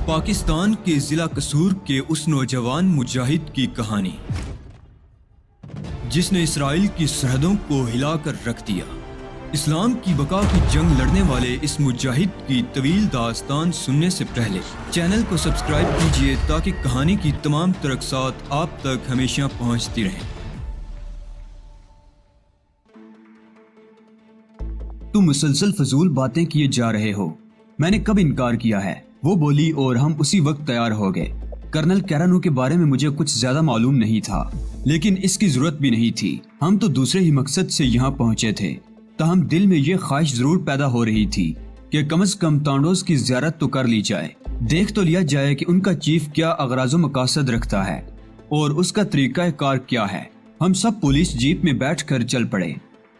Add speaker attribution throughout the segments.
Speaker 1: पाकिस्तान के जिला कसूर के उस नौजवान मुजाहिद की कहानी जिसने इसराइल की सरहदों को हिलाकर रख दिया। इस्लाम की बका की जंग लड़ने वाले इस मुजाहिद की तवील दास्तान सुनने से पहले चैनल को सब्सक्राइब कीजिए ताकि कहानी की तमाम तरक्सात आप तक हमेशा पहुंचती रहें।
Speaker 2: तुम मुसलसल फजूल बातें किए जा रहे हो। मैंने कब इनकार किया है? वो बोली और हम उसी वक्त तैयार हो गए। कर्नल कैरानू के बारे में मुझे कुछ ज्यादा मालूम नहीं था, लेकिन इसकी जरूरत भी नहीं थी। हम तो दूसरे ही मकसद से यहाँ पहुँचे थे। ताहम दिल में ये ख्वाहिश जरूर पैदा हो रही थी कि कम से कम तांडोज की ज़ियारत तो कर ली जाए, देख तो लिया जाए कि उनका चीफ क्या अगराज़ो मकासद रखता है और उसका तरीका कार क्या है। हम सब पुलिस जीप में बैठकर चल पड़े।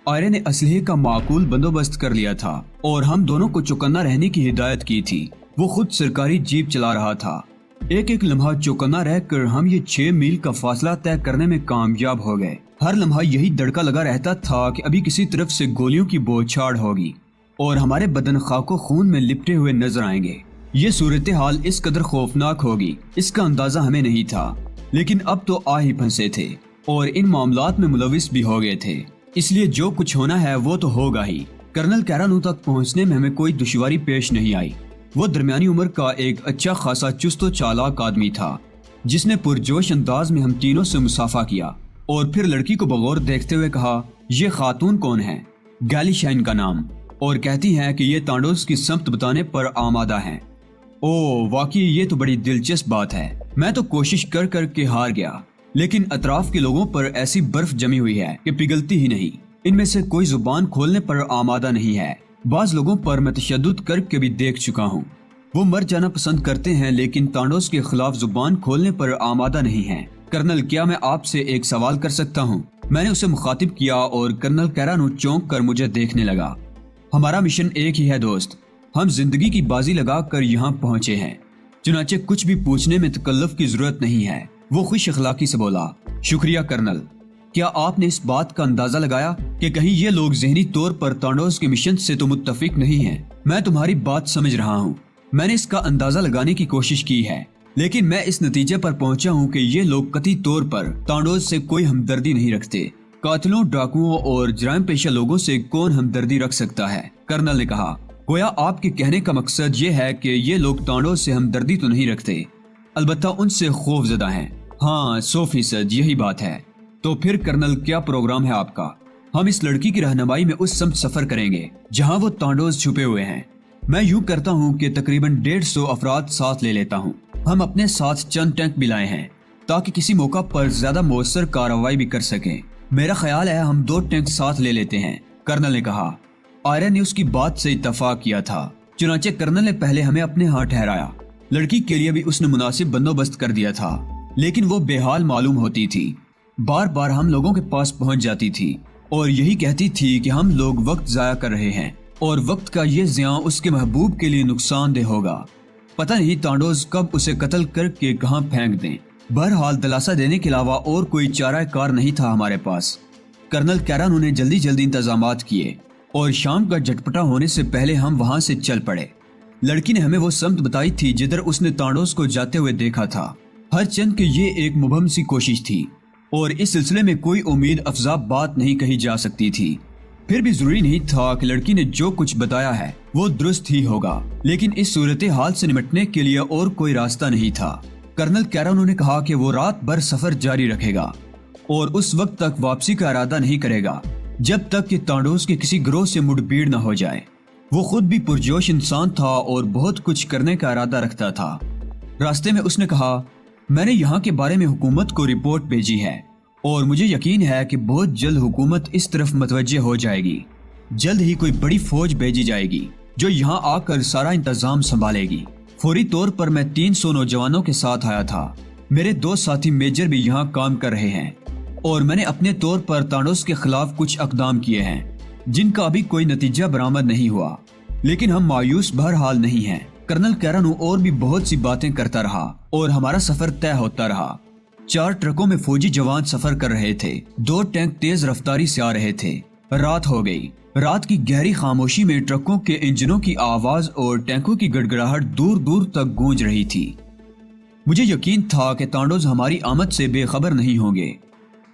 Speaker 2: आयरे ने असलहे का माकूल बंदोबस्त कर लिया था और हम दोनों को चौकन्ना रहने की हिदायत की थी। वो खुद सरकारी जीप चला रहा था। एक एक लम्हा चौकन्ना रहकर हम ये 6 मील का फासला तय करने में कामयाब हो गए। हर लम्हा यही दड़का लगा रहता था कि अभी किसी तरफ से गोलियों की बौछार होगी और हमारे बदन खाको खून में लिपटे हुए नजर आएंगे। ये सूरत हाल इस कदर खौफनाक होगी, इसका अंदाजा हमें नहीं था, लेकिन अब तो आ ही फंसे थे और इन मामलात में मुलविस भी हो गए थे। इसलिए जो कुछ होना है वो तो होगा ही। कर्नल कैरानू तक पहुंचने में हमें कोई दुश्वारी पेश नहीं आई। वो दरमियानी उम्र का एक अच्छा खासा चुस्त व चालाक आदमी था, जिसने पुरजोश अंदाज में हम तीनों से मुसाफा किया और फिर लड़की को बगौर देखते हुए कहा, ये खातून कौन है? गैली शाइन का नाम, और कहती हैं कि ये तांडोज की समत बताने पर आमादा हैं। ओह वाकई ये तो बड़ी दिलचस्प बात है। मैं तो कोशिश कर कर के हार गया, लेकिन अतराफ के लोगों पर ऐसी बर्फ जमी हुई है कि पिघलती ही नहीं। इनमें से कोई जुबान खोलने पर आमादा नहीं है। बाज लोगों पर मैं तशद्दुद करके भी देख चुका हूँ। वो मर जाना पसंद करते हैं, लेकिन तांडोज के खिलाफ जुबान खोलने पर आमादा नहीं है। कर्नल, क्या मैं आपसे एक सवाल कर सकता हूँ? मैंने उसे मुखातिब किया और कर्नल कैरानू चौंक कर मुझे देखने लगा। हमारा मिशन एक ही है दोस्त, हम जिंदगी की बाजी लगा कर यहाँ पहुँचे हैं, चुनाचे कुछ भी पूछने में तकल्लुफ की जरूरत नहीं है। वो खुश अखलाकी से बोला, शुक्रिया कर्नल। क्या आपने इस बात का अंदाजा लगाया कि कहीं ये लोग ज़हनी तौर पर तांडोज के मिशन से तो मुत्तफिक नहीं हैं? मैं तुम्हारी बात समझ रहा हूँ। मैंने इसका अंदाजा लगाने की कोशिश की है, लेकिन मैं इस नतीजे पर पहुंचा हूँ कि ये लोग कतई तौर पर तांडोज से कोई हमदर्दी नहीं रखते। कातिलों, डाकुओं और जराइम पेशा लोगों से कौन हमदर्दी रख सकता है? कर्नल ने कहा, गोया आपके कहने का मकसद ये है कि ये लोग तांडोज से हमदर्दी तो नहीं रखते, अलबत्ता उनसे खौफजदा हैं। हाँ, 100% यही बात है। तो फिर कर्नल, क्या प्रोग्राम है आपका? हम इस लड़की की रहनुमाई में उस समत सफर करेंगे जहाँ वो तांडोज छुपे हुए हैं। मैं यूं करता हूँ कि तकरीबन 150 अफराद साथ ले लेता हूँ। हम अपने साथ चंद टैंक भी लाए हैं ताकि किसी मौका पर ज्यादा मौसर कार्रवाई भी कर सकें। मेरा ख्याल है हम 2 टैंक साथ ले लेते हैं, कर्नल ने कहा। आयरन ने उसकी बात से इत्तफाक किया था। चुनाचे कर्नल ने पहले हमें अपने यहाँ ठहराया। लड़की के लिए भी उसने मुनासिब बंदोबस्त कर दिया था, लेकिन वो बेहाल मालूम होती थी। बार बार हम लोगों के पास पहुंच जाती थी और यही कहती थी कि हम लोग वक्त जाया कर रहे हैं और वक्त का ये ज़िया उसके महबूब के लिए नुकसानदेह होगा। पता नहीं तांडोज कब उसे कत्ल करके कहाँ फेंक दें। बहरहाल दिलासा देने के अलावा और कोई चारा कार नहीं था हमारे पास। कर्नल कैरानू ने जल्दी जल्दी इंतजामात किए और शाम का झटपटा होने से पहले हम वहाँ से चल पड़े। लड़की ने हमें वो समत बताई थी जिधर उसने तांडोज को जाते हुए देखा था। हर चंद की ये एक मुबहम सी कोशिश थी और इस सिलसिले में कोई उम्मीद अफजा बात नहीं कही जा सकती थी। फिर भी जरूरी नहीं था कि लड़की ने जो कुछ बताया है वो दुरुस्त ही होगा, लेकिन इस सूरत हाल से निपटने के लिए और कोई रास्ता नहीं था। कर्नल कैरानू ने कहा कि वो रात भर सफर जारी रखेगा और उस वक्त तक वापसी का इरादा नहीं करेगा जब तक कि तांडोज के किसी गिरोह से मुठभेड़ न हो जाए। वो खुद भी पुरजोश इंसान था और बहुत कुछ करने का इरादा रखता था। रास्ते में उसने कहा, मैंने यहाँ के बारे में हुकूमत को रिपोर्ट भेजी है और मुझे यकीन है कि बहुत जल्द हुकूमत इस तरफ मतवज्जे हो जाएगी। जल्द ही कोई बड़ी फौज भेजी जाएगी जो यहाँ आकर सारा इंतजाम संभालेगी। फौरी तौर पर मैं 300 नौजवानों के साथ आया था। मेरे 2 साथी मेजर भी यहाँ काम कर रहे हैं और मैंने अपने तौर पर तांडोज के खिलाफ कुछ अकदाम किए हैं जिनका अभी कोई नतीजा बरामद नहीं हुआ, लेकिन हम मायूस बहरहाल नहीं हैं। कर्नल कैरानू और भी बहुत सी बातें करता रहा और हमारा सफर तय होता रहा। 4 ट्रकों में फौजी जवान सफर कर रहे थे। 2 टैंक तेज रफ्तारी से आ रहे थे। رات ہو گئی۔ رات کی گہری خاموشی میں ٹرکوں کے انجنوں کی آواز اور ٹینکوں کی گڑگڑاہٹ دور دور تک گونج رہی تھی۔ مجھے یقین تھا کہ تانڈوز ہماری آمد سے بے خبر نہیں ہوں گے۔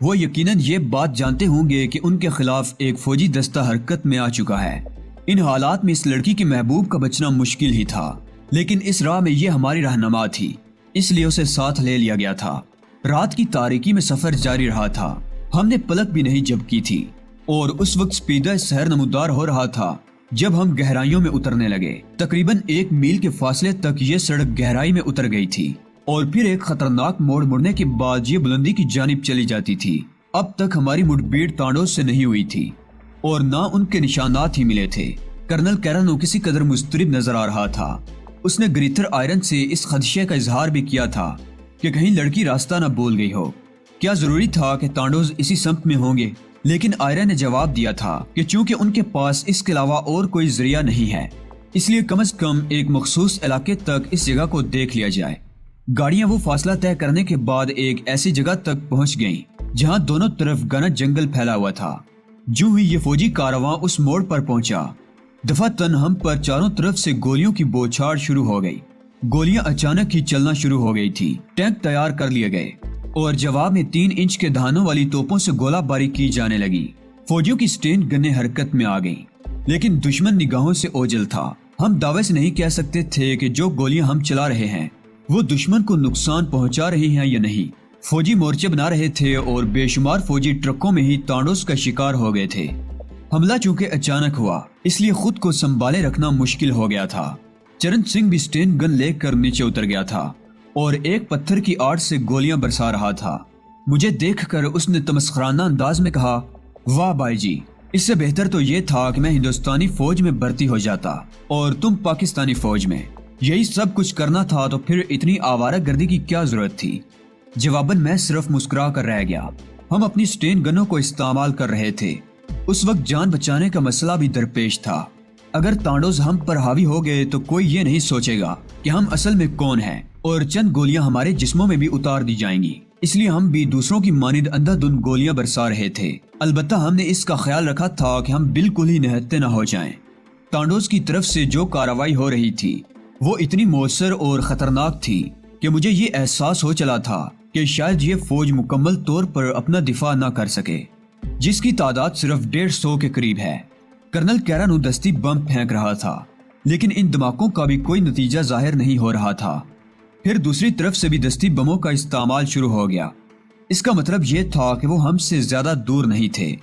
Speaker 2: وہ یقیناً یہ بات جانتے ہوں گے کہ ان کے خلاف ایک فوجی دستہ حرکت میں آ چکا ہے۔ ان حالات میں اس لڑکی کے محبوب کا بچنا مشکل ہی تھا، لیکن اس راہ میں یہ ہماری رہنما تھی، اس لیے اسے ساتھ لے لیا گیا تھا۔ رات کی تاریکی میں سفر جاری رہا تھا، ہم نے پلک بھی نہیں جھپکی تھی، اور اس وقت سپیدہ سحر نمودار ہو رہا تھا جب ہم گہرائیوں میں اترنے لگے۔ تقریباً 1 میل کے فاصلے تک یہ سڑک گہرائی میں اتر گئی تھی، اور پھر ایک خطرناک موڑ مڑنے کے بعد یہ بلندی کی جانب چلی جاتی تھی۔ اب تک ہماری مڈبھیڑ تانڈوز سے نہیں ہوئی تھی، اور نہ ان کے نشانات ہی ملے تھے۔ کرنل کیرانو کسی قدر مضطرب نظر آ رہا تھا۔ اس نے گریتھر آئرن سے اس خدشے کا اظہار بھی کیا تھا کہ کہیں لڑکی راستہ نہ بھول گئی ہو۔ کیا ضروری تھا کہ تانڈوز اسی سمت میں ہوں گے؟ لیکن آئرن نے جواب دیا تھا کہ چونکہ ان کے پاس اس کے علاوہ اور کوئی ذریعہ نہیں ہے، اس لیے کم از کم ایک مخصوص علاقے تک اس جگہ کو دیکھ لیا جائے۔ گاڑیاں وہ فاصلہ طے کرنے کے بعد ایک ایسی جگہ تک پہنچ گئیں جہاں دونوں طرف گھنا جنگل پھیلا ہوا تھا۔ جو ہی یہ فوجی کارواں اس موڑ پر پہنچا، دفعتاً ہم پر چاروں طرف سے گولیوں کی بوچھاڑ شروع ہو گئی۔ گولیاں اچانک ہی چلنا شروع ہو گئی تھی۔ ٹینک تیار کر لیے گئے اور جواب میں 3 انچ کے دہانوں والی توپوں سے گولہ باری کی جانے لگی۔ فوجیوں کی سٹین گنیں حرکت میں آ گئیں، لیکن دشمن نگاہوں سے اوجھل تھا۔ ہم دعوے سے نہیں کہہ سکتے تھے کہ جو گولیاں ہم چلا رہے ہیں وہ دشمن کو نقصان پہنچا رہی ہیں یا نہیں۔ فوجی مورچے بنا رہے تھے اور بے شمار فوجی ٹرکوں میں ہی تانڈوز کا شکار ہو گئے تھے۔ حملہ چونکہ اچانک ہوا، اس لیے خود کو سنبھالے رکھنا مشکل ہو گیا تھا۔ چرن سنگھ بھی سٹین گن لے کر نیچے اتر گیا تھا اور ایک پتھر کی آڑ سے گولیاں برسا رہا تھا۔ مجھے دیکھ کر اس نے تمسخرانہ انداز میں کہا، واہ بھائی جی، اس سے بہتر تو یہ تھا کہ میں ہندوستانی فوج میں بھرتی ہو جاتا اور تم پاکستانی فوج میں۔ یہی سب کچھ کرنا تھا تو پھر اتنی آوارہ گردی کی کیا ضرورت تھی؟ جواباً میں صرف مسکرا کر رہ گیا۔ ہم اپنی سٹین گنوں کو استعمال کر رہے تھے۔ اس وقت جان بچانے کا مسئلہ بھی درپیش تھا۔ اگر تانڈوز ہم پر حاوی ہو گئے تو کوئی یہ نہیں سوچے گا کہ ہم اصل میں کون ہیں، اور چند گولیاں ہمارے جسموں میں بھی اتار دی جائیں گی۔ اس لیے ہم بھی دوسروں کی مانند اندھا دھند گولیاں برسا رہے تھے۔ البتہ ہم نے اس کا خیال رکھا تھا کہ ہم بالکل ہی نہتے نہ ہو جائیں۔ تانڈوز کی طرف سے جو کارروائی ہو رہی تھی وہ اتنی مؤثر اور خطرناک تھی کہ مجھے یہ احساس ہو چلا تھا کہ شاید یہ فوج مکمل طور پر اپنا دفاع نہ کر سکے، جس کی تعداد صرف 150 کے قریب ہے۔ کرنل کیرانو دستی بم پھینک رہا تھا، لیکن ان دھماکوں کا بھی کوئی نتیجہ ظاہر نہیں ہو رہا تھا۔ پھر دوسری طرف سے بھی دستی بموں کا استعمال شروع ہو گیا۔ اس کا مطلب یہ تھا کہ وہ ہم سے زیادہ دور نہیں تھے۔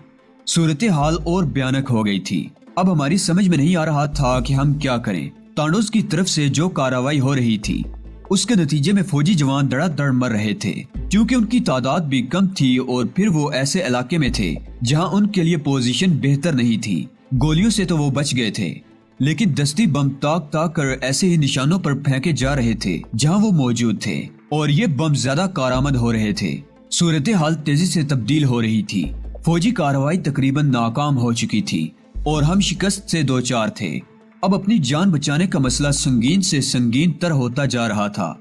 Speaker 2: صورتحال اور بھیانک ہو گئی تھی۔ اب ہماری سمجھ میں نہیں آ رہا تھا کہ ہم کیا کریں۔ تانڈوز کی طرف سے جو کارروائی ہو رہی تھی اس کے نتیجے میں فوجی جوان دڑا دڑ مر رہے تھے، کیونکہ ان کی تعداد بھی کم تھی اور پھر وہ ایسے علاقے میں تھے جہاں ان کے لیے پوزیشن بہتر نہیں تھی۔ گولیوں سے تو وہ بچ گئے تھے، لیکن دستی بم تاک تاک کر ایسے ہی نشانوں پر پھینکے جا رہے تھے جہاں وہ موجود تھے، اور یہ بم زیادہ کارآمد ہو رہے تھے۔ صورتحال تیزی سے تبدیل ہو رہی تھی۔ فوجی کارروائی تقریباً ناکام ہو چکی تھی اور ہم شکست سے دوچار تھے۔ اب اپنی جان بچانے کا مسئلہ سنگین سے سنگین تر ہوتا جا رہا تھا۔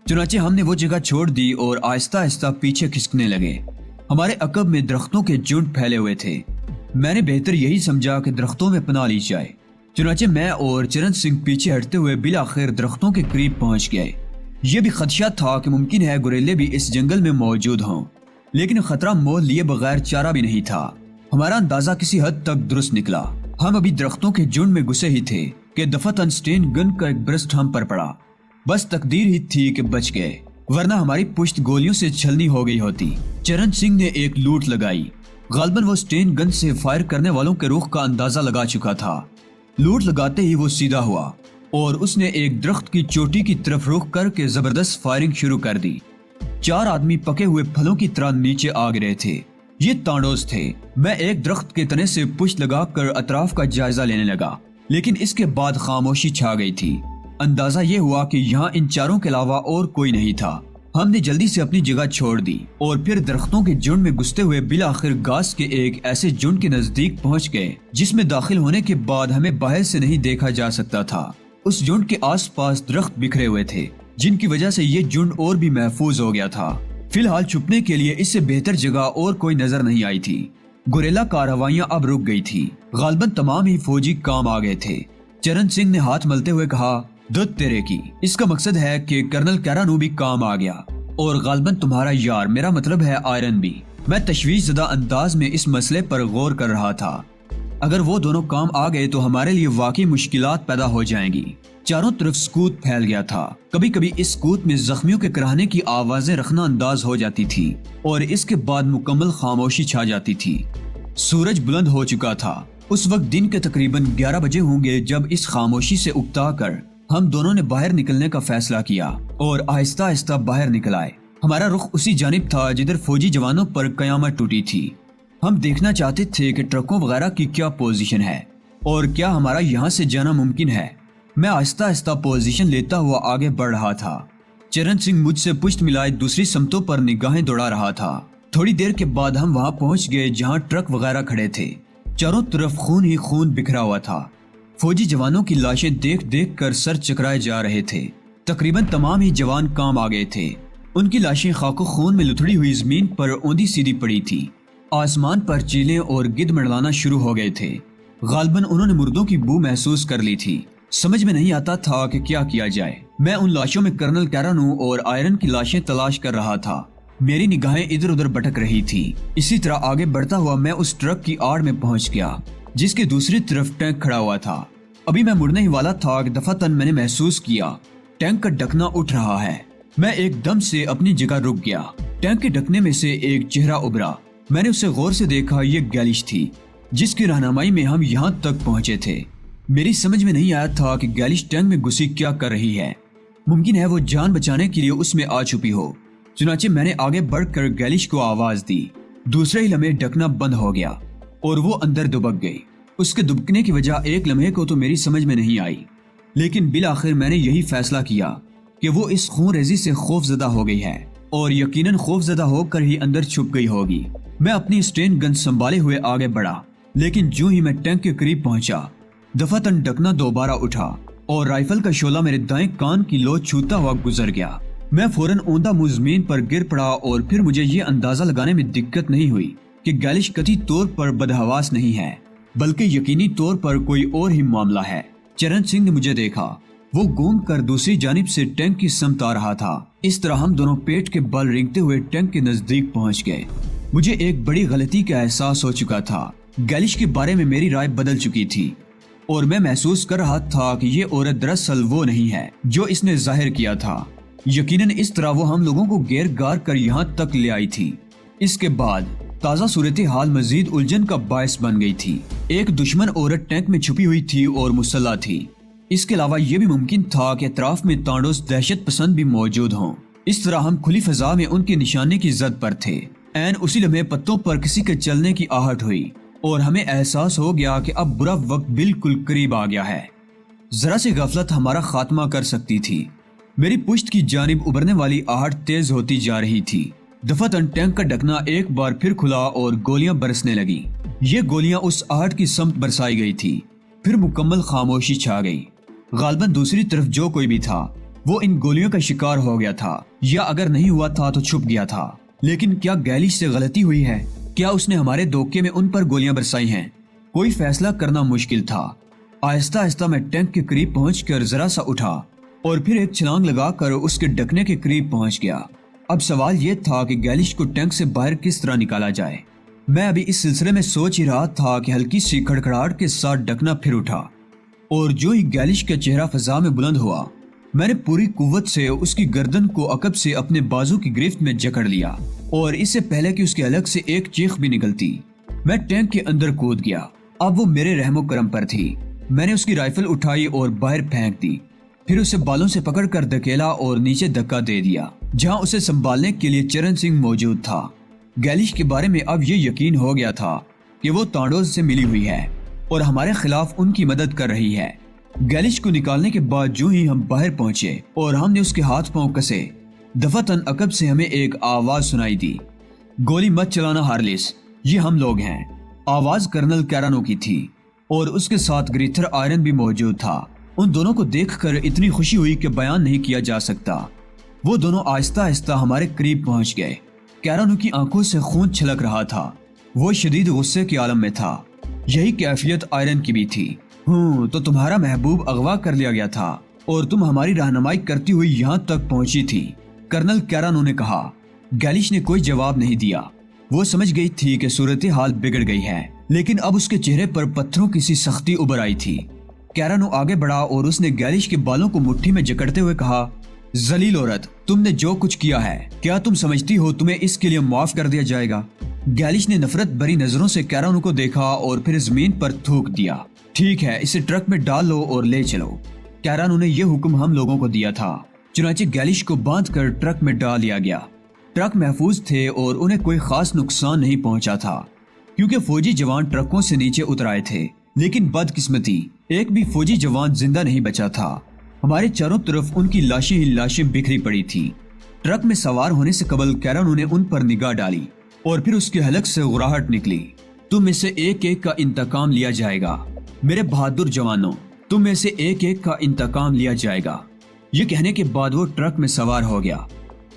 Speaker 2: چنانچہ ہم نے وہ جگہ چھوڑ دی اور آہستہ آہستہ پیچھے کھسکنے لگے۔ ہمارے عقب میں درختوں کے جھنڈ پھیلے ہوئے تھے۔ میں نے بہتر یہی سمجھا کہ درختوں میں پناہ لی جائے۔ چنانچہ میں اور چرن سنگھ پیچھے ہٹتے ہوئے بالآخر درختوں کے قریب پہنچ گئے۔ یہ بھی خدشہ تھا کہ ممکن ہے گوریلے بھی اس جنگل میں موجود ہوں، لیکن خطرہ مول لیے بغیر چارہ بھی نہیں تھا۔ ہمارا اندازہ کسی حد تک درست نکلا۔ ہم ابھی درختوں کے جھنڈ میں گھسے ہی تھے کہ دفعتاً سٹین گن کا ایک برسٹ ہم پر پڑا۔ بس تقدیر ہی تھی کہ بچ گئے، ورنہ ہماری پشت گولیوں سے چھلنی ہو گئی ہوتی۔ چرن سنگھ نے ایک لوٹ لگائی۔ غالباً وہ سٹین گن سے فائر کرنے والوں کے رخ کا اندازہ لگا چکا تھا۔ لوٹ لگاتے ہی وہ سیدھا ہوا اور اس نے ایک درخت کی چوٹی کی طرف رخ کر کے زبردست فائرنگ شروع کر دی۔ 4 آدمی پکے ہوئے پھلوں کی طرح نیچے آ گرے تھے۔ یہ تانڈوز تھے۔ میں ایک درخت کے تنے سے پشت لگا کر اطراف کا جائزہ لینے لگا، لیکن اس کے بعد خاموشی چھا گئی تھی۔ اندازہ یہ ہوا کہ یہاں ان چاروں کے علاوہ اور کوئی نہیں تھا۔ ہم نے جلدی سے اپنی جگہ چھوڑ دی اور پھر درختوں کے جھنڈ میں گھستے ہوئے بالآخر گھاس کے ایک ایسے جھنڈ کے نزدیک پہنچ گئے جس میں داخل ہونے کے بعد ہمیں باہر سے نہیں دیکھا جا سکتا تھا۔ اس جھنڈ کے آس پاس درخت بکھرے ہوئے تھے، جن کی وجہ سے یہ جھنڈ اور بھی محفوظ ہو گیا تھا۔ فی الحال چھپنے کے لیے اس سے بہتر جگہ اور کوئی نظر نہیں آئی تھی۔ गोरेला कार्रवाइयां अब रुक गई थी। गालबन तमाम ही फौजी काम आ गए थे। चरण सिंह ने हाथ मलते हुए कहा, दुत तेरे की। इसका मकसद है कि कर्नल कैरानू भी काम आ गया और गालबन तुम्हारा यार, मेरा मतलब है आयरन भी। मैं तशवीश ज़दा अंदाज में इस मसले पर गौर कर रहा था। अगर वो दोनों काम आ गए तो हमारे लिए वाकई मुश्किलात पैदा हो जाएंगी। चारों तरफ सकूत फैल गया था। कभी कभी इस सकूत में जख्मियों के कराहने की आवाजें रखना अंदाज हो जाती थी और इसके बाद मुकम्मल खामोशी छा जाती थी। सूरज बुलंद हो चुका था। उस वक्त दिन के तकरीबन 11 बजे होंगे जब इस खामोशी से उकता कर हम दोनों ने बाहर निकलने का फैसला किया और आहिस्ता आहिस्ता बाहर निकल आए। हमारा रुख उसी जानिब था जिधर फौजी जवानों पर कयामत टूटी थी। हम देखना चाहते थे कि ट्रकों वगैरह की क्या पोजीशन है और क्या हमारा यहाँ से जाना मुमकिन है। मैं आहिस्ता आहिस्ता पोजीशन लेता हुआ आगे बढ़ रहा था। चरण सिंह मुझसे पुश्त मिलाए दूसरी समतों पर निगाहें दौड़ा रहा था। थोड़ी देर के बाद हम वहाँ पहुँच गए जहाँ ट्रक वगैरह खड़े थे। चारों तरफ खून ही खून बिखरा हुआ था। फौजी जवानों की लाशें देख देख कर सर चकराए जा रहे थे। तकरीबन तमाम ही जवान काम आ गए थे। उनकी लाशें खाको खून में लुथड़ी हुई जमीन पर औंधी सीधी पड़ी थी। आसमान पर चीलें और गिद्ध मंडलाना शुरू हो गए थे। गालबन उन्होंने मुर्दों की बू महसूस कर ली थी। समझ में नहीं आता था कि क्या किया जाए। मैं उन लाशों में कर्नल कैरानू और आयरन की लाशें तलाश कर रहा था। मेरी निगाहें इधर उधर भटक रही थी। इसी तरह आगे बढ़ता हुआ मैं उस ट्रक की आड़ में पहुंच गया जिसके दूसरी तरफ टैंक खड़ा हुआ था। अभी मैं मुड़ने ही वाला था कि दफातन मैंने महसूस किया टैंक का ढकना उठ रहा है। मैं एकदम से अपनी जगह रुक गया। टैंक के ढकने में से एक चेहरा उभरा। मैंने उसे गौर से देखा। ये गैलिश थी जिसकी रहनुमाई में हम यहाँ तक पहुंचे थे। मेरी समझ में नहीं आया था कि गैलिश टैंक में घुसी क्या कर रही है। मुमकिन है वो जान बचाने के लिए उसमें आ छुपी हो। चुनाचे मैंने आगे बढ़कर गैलिश को आवाज दी। दूसरे ही लम्हे ढकना बंद हो गया और वो अंदर दुबक गई। उसके दुबकने की वजह एक लम्हे को तो मेरी समझ में नहीं आई, लेकिन बिल आखिर मैंने यही फैसला किया कि वो इस खून रेजी से खौफजदा हो गई है और यकीनन खौफजदा होकर ही अंदर छुप गई होगी। मैं अपनी स्टेन गन संभाले हुए आगे बढ़ा, लेकिन जो ही मैं टैंक के करीब पहुंचा दफातन ढकना दोबारा उठा और राइफल का शोला मेरे दाएं कान की लो छूता हुआ गुजर गया। मैं फौरन औंधा मुंह जमीन पर गिर पड़ा और फिर मुझे ये अंदाजा लगाने में दिक्कत नहीं हुई कि गैलिश कतई तौर पर बदहवास नहीं है, बल्कि यकीनी तौर पर कोई और ही मामला है। चरण सिंह ने मुझे देखा। वो घूम कर दूसरी जानिब से टैंक की समत आ रहा था। इस तरह हम दोनों पेट के बल रेंगते हुए टैंक के नजदीक पहुंच गए। मुझे एक बड़ी गलती का एहसास हो चुका था। गैलिश के बारे में मेरी राय बदल चुकी थी और मैं महसूस कर रहा था कि ये औरत दरअसल वो नहीं है जो इसने जाहिर किया था। यकीनन इस तरह वो हम लोगों को घेर गार कर यहाँ तक ले आई थी। इसके बाद ताज़ा सूरत हाल मजीद उलझन का बायस बन गई थी। एक दुश्मन औरत टैंक में छुपी हुई थी और मुसल्ला थी। इसके अलावा ये भी मुमकिन था कि अतराफ में तांडोस दहशत पसंद भी मौजूद हों। इस तरह हम खुली फजा में उनके निशाने की जद पर थे। ऐन उसी लम्हे पत्तों पर किसी के चलने की आहट हुई और हमें एहसास हो गया कि अब बुरा वक्त बिल्कुल करीब आ गया है। जरा सी गफलत हमारा खात्मा कर सकती थी। मेरी पुश्त की जानिब उभरने वाली आहट तेज होती जा रही थी। दफातन टैंक का ढकना एक बार फिर खुला और गोलियां बरसने लगी। ये गोलियां उस आहट की समत बरसाई गई थी। फिर मुकम्मल खामोशी छा गई। गालबन दूसरी तरफ जो कोई भी था वो इन गोलियों का शिकार हो गया था, या अगर नहीं हुआ था तो छुप गया था। लेकिन क्या गैलिश से गलती हुई है? क्या उसने हमारे धोखे में उन पर गोलियां बरसाई हैं? कोई फैसला करना मुश्किल था। आहिस्ता आहिस्ता मैं टैंक के करीब पहुंचकर जरा सा उठा और फिर एक छलांग लगाकर उसके ढकने के करीब पहुंच गया। अब सवाल यह था कि गैलिश को टैंक से बाहर किस तरह निकाला जाए। मैं अभी इस सिलसिले में सोच ही रहा था कि हल्की सी खड़खड़ाहट के साथ ढकना फिर उठा और जो ही गैलिश का चेहरा फजा में बुलंद हुआ, मैंने पूरी कुव्वत से उसकी गर्दन को अकब से अपने बाजू की गिरफ्त में जकड़ लिया और इससे पहले कि उसके अलग से एक चीख भी निकलती, मैं टैंक के अंदर कूद गया। अब वो मेरे रहमो करम पर थी। मैंने उसकी राइफल उठाई और बाहर फेंक दी। फिर उसे बालों से पकड़कर धकेला और नीचे धक्का दे दिया, जहां उसे संभालने के लिए चरण सिंह मौजूद था। गैलिश के बारे में अब ये यकीन हो गया था कि वो तांडोस से मिली हुई है और हमारे खिलाफ उनकी मदद कर रही है। गैलिश को निकालने के बाद जो ही हम बाहर पहुंचे और हमने उसके हाथ पांव कसे, दफातन अकब से हमें एक आवाज सुनाई दी, गोली मत चलाना हार्लिस, ये हम लोग हैं। आवाज कर्नल कैरानो की थी और उसके साथ ग्रीथर आयरन भी मौजूद था। उन दोनों को देखकर इतनी खुशी हुई कि बयान नहीं किया जा सकता। वो दोनों आहिस्ता आहिस्ता हमारे करीब पहुंच गए। कैरानो की आंखों से खून छलक रहा था। وہ شدید غصے کے عالم میں تھا۔ یہی کیفیت آئرن کی بھی تھی۔ تو تمہارا محبوب اغوا کر لیا گیا تھا اور تم ہماری رہنمائی کرتی ہوئی یہاں تک پہنچی تھی، کرنل کیرانو نے کہا۔ گیلش نے کوئی جواب نہیں دیا۔ وہ سمجھ گئی تھی کہ صورتحال بگڑ گئی ہے، لیکن اب اس کے چہرے پر پتھروں کی سی سختی ابھر آئی تھی۔ کیرانو آگے بڑھا اور اس نے گیلش کے بالوں کو مٹھی میں جکڑتے ہوئے کہا، ذلیل عورت، تم نے جو کچھ کیا ہے، کیا تم سمجھتی ہو تمہیں اس کے لیے معاف کر دیا جائے گا؟ گیلش نے نفرت بھری نظروں سے کیرانو کو دیکھا اور پھر زمین پر تھوک دیا۔ ٹھیک ہے، اسے ٹرک میں ڈال لو اور لے چلو۔ کیرانو نے یہ حکم ہم لوگوں کو دیا تھا۔ چنانچہ گیلش کو باندھ کر ٹرک میں ڈال لیا گیا۔ ٹرک محفوظ تھے اور انہیں کوئی خاص نقصان نہیں پہنچا تھا، کیونکہ فوجی جوان ٹرکوں سے نیچے اتر آئے تھے، لیکن بدقسمتی ایک بھی فوجی جوان زندہ نہیں بچا تھا۔ ہمارے چاروں طرف ان کی لاشیں ہی لاشیں بکھری پڑی تھی۔ ٹرک میں سوار ہونے سے قبل کیرانو نے ان پر نگاہ ڈالی اور پھر اس کے حلق سے غراہٹ نکلی۔ تم میں سے ایک ایک کا انتقام لیا جائے گا، میرے بہادر جوانوں، تم میں سے ایک ایک کا انتقام لیا جائے گا۔ یہ کہنے کے بعد وہ ٹرک میں سوار ہو گیا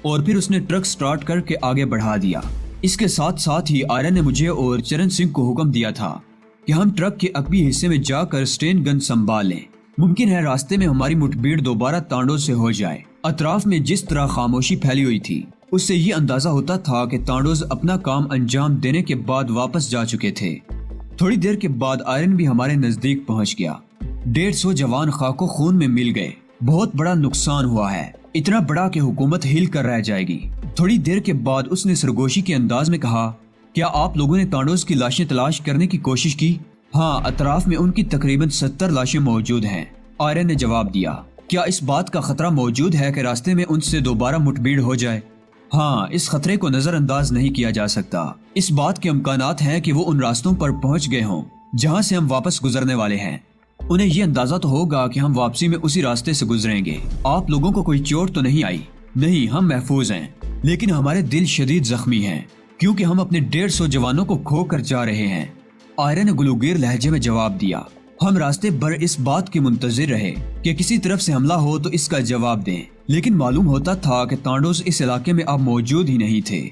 Speaker 2: اور پھر اس نے ٹرک سٹارٹ کر کے آگے بڑھا دیا۔ اس کے ساتھ ساتھ ہی آئرن نے مجھے اور چرن سنگھ کو حکم دیا تھا کہ ہم ٹرک کے عقبی حصے میں جا کر سٹین گن سنبھال لیں۔ ممکن ہے راستے میں ہماری مٹبھیڑ دوبارہ تانڈو سے ہو جائے۔ اطراف میں جس طرح خاموشی پھیلی ہوئی تھی، اس سے یہ اندازہ ہوتا تھا کہ تانڈوز اپنا کام انجام دینے کے بعد واپس جا چکے تھے۔ تھوڑی دیر کے بعد آئرن بھی ہمارے نزدیک پہنچ گیا۔ 150 جوان خاک و خون میں مل گئے۔ بہت بڑا نقصان ہوا ہے، اتنا بڑا کہ حکومت ہل کر رہ جائے گی۔ تھوڑی دیر کے بعد اس نے سرگوشی کے انداز میں کہا، کیا آپ لوگوں نے تانڈوز کی لاشیں تلاش کرنے کی کوشش کی؟ ہاں، اطراف میں ان کی تقریباً 70 لاشیں موجود ہیں، آئرن نے جواب دیا۔ کیا اس بات کا خطرہ موجود ہے کہ راستے میں ان سے دوبارہ مٹبھیڑ ہو جائے؟ ہاں، اس خطرے کو نظر انداز نہیں کیا جا سکتا۔ اس بات کے امکانات ہیں کہ وہ ان راستوں پر پہنچ گئے ہوں جہاں سے ہم واپس گزرنے والے ہیں۔ انہیں یہ اندازہ تو ہوگا کہ ہم واپسی میں اسی راستے سے گزریں گے۔ آپ لوگوں کو کوئی چوٹ تو نہیں آئی؟ نہیں، ہم محفوظ ہیں، لیکن ہمارے دل شدید زخمی ہیں کیونکہ ہم اپنے 150 جوانوں کو کھو کر جا رہے ہیں، آئرن نے گلوگیر لہجے میں جواب دیا۔ ہم راستے بھر اس بات کے منتظر رہے کہ کسی طرف سے حملہ ہو تو اس کا جواب دیں، لیکن معلوم ہوتا تھا کہ تانڈوز اس علاقے میں اب موجود ہی نہیں تھے۔